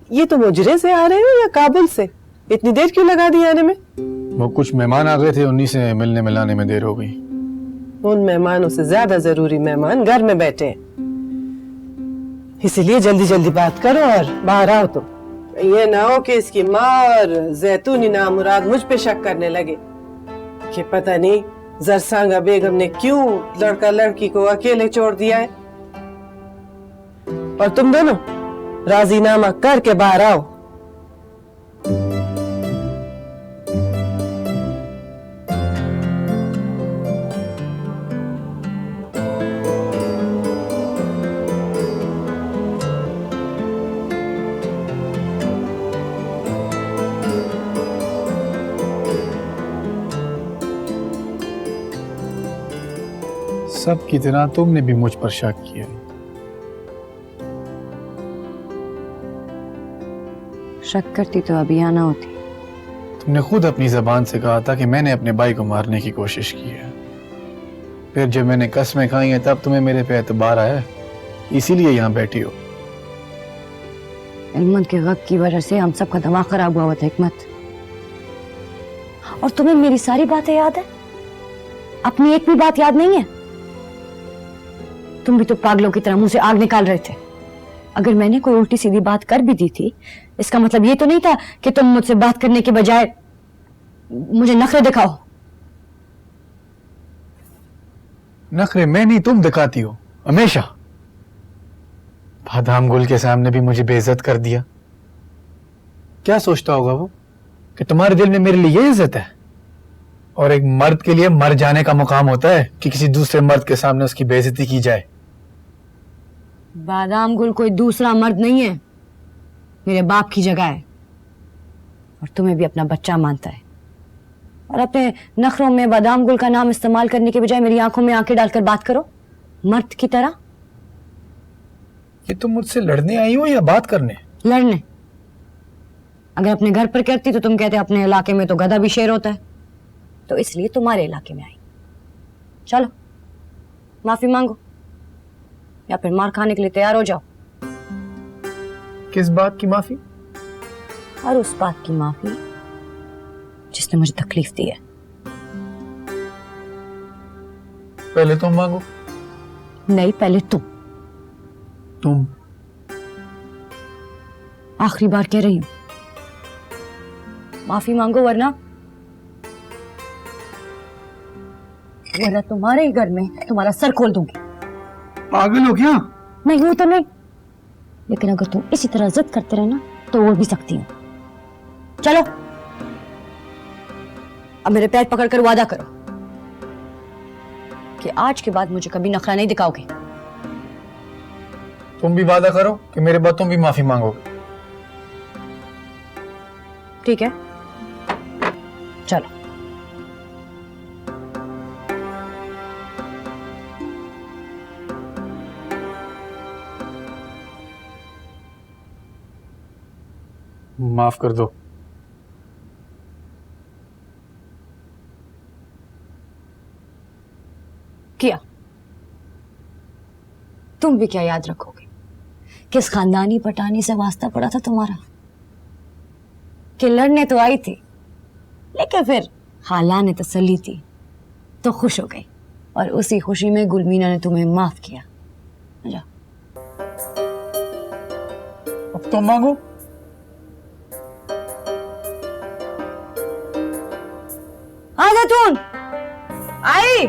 ये तो मुजरे से आ रहे हो या काबुल से? इतनी देर क्यों लगा दी आने में? वो कुछ मेहमान आ गए थे, उन्हीं से मिलने मिलाने में देर हो गई। उन मेहमानों से ज्यादा जरूरी मेहमान घर में बैठे हैं, इसीलिए जल्दी जल्दी बात करो और बाहर आओ। तो ये ना हो कि इसकी माँ और जैतूनी नामुराद मुझ पे शक करने लगे कि पता नहीं जरसांगा बेगम ने क्यों लड़का लड़की को अकेले छोड़ दिया है। और तुम दोनों राजीनामा करके बाहर आओ। सब की तरह तुमने भी मुझ पर शक किया। शक करती तो अभी आना होती। तुमने खुद अपनी जबान से कहा था कि मैंने अपने भाई को मारने की कोशिश की है। फिर जब मैंने कस्में खाई हैं तब तुम्हें मेरे पे एतबार आया, इसीलिए यहाँ बैठी हो। इल्मत के गम की वजह से हम सबका दिमाग खराब हुआ था हिकमत। और तुम्हें मेरी सारी बातें याद है, अपनी एक भी बात याद नहीं है? तुम भी तो पागलों की तरह मुंह से आग निकाल रहे थे। अगर मैंने कोई उल्टी सीधी बात कर भी दी थी, इसका मतलब ये तो नहीं था कि तुम मुझसे बात करने के बजाय मुझे नखरे दिखाओ। नखरे मैं नहीं, तुम दिखाती हो हमेशा। बादाम गुल के सामने भी मुझे बेइज्जत कर दिया। क्या सोचता होगा वो कि तुम्हारे दिल में मेरे लिए ये इज्जत है? और एक मर्द के लिए मर जाने का मुकाम होता है कि किसी दूसरे मर्द के सामने उसकी बेइज्जती की जाए। बादाम गुल कोई दूसरा मर्द नहीं है, मेरे बाप की जगह है। और तुम्हें भी अपना बच्चा मानता है। और अपने नखरों में बादाम गुल का नाम इस्तेमाल करने के बजाय मेरी आंखों में आंखें डालकर बात करो, मर्द की तरह। ये तुम मुझसे लड़ने आई हो या बात करने? लड़ने। अगर अपने घर पर करती तो तुम कहते अपने इलाके में तो गधा भी शेर होता है, तो इसलिए तुम्हारे इलाके में आई। चलो माफी मांगो या फिर मार खाने के लिए तैयार हो जाओ। किस बात की माफी? और उस बात की माफी जिसने मुझे तकलीफ दी है। पहले तुम मांगो। नहीं, पहले तुम। आखिरी बार कह रही हूं, माफी मांगो वरना तुम्हारे ही घर में तुम्हारा सर खोल दूंगी। पागल हो क्या? नहीं हूं तो नहीं, लेकिन अगर तुम इसी तरह जिद करते रहना तो वो भी सकती हूँ। चलो अब मेरे पैर पकड़कर वादा करो कि आज के बाद मुझे कभी नखरा नहीं दिखाओगे। तुम भी वादा करो कि मेरे बाद तुम भी माफी मांगोगे। ठीक है, चलो। माफ कर दो। किया। तुम भी क्या याद रखोगे? किस खानदानी पटानी से वास्ता पड़ा था तुम्हारा कि लड़ने तो आई थी, लेकिन फिर खाला ने तसल्ली दी तो खुश हो गई, और उसी खुशी में गुलमीना ने तुम्हें माफ किया। जा अब तुम मांगो। आ जा, तू आई।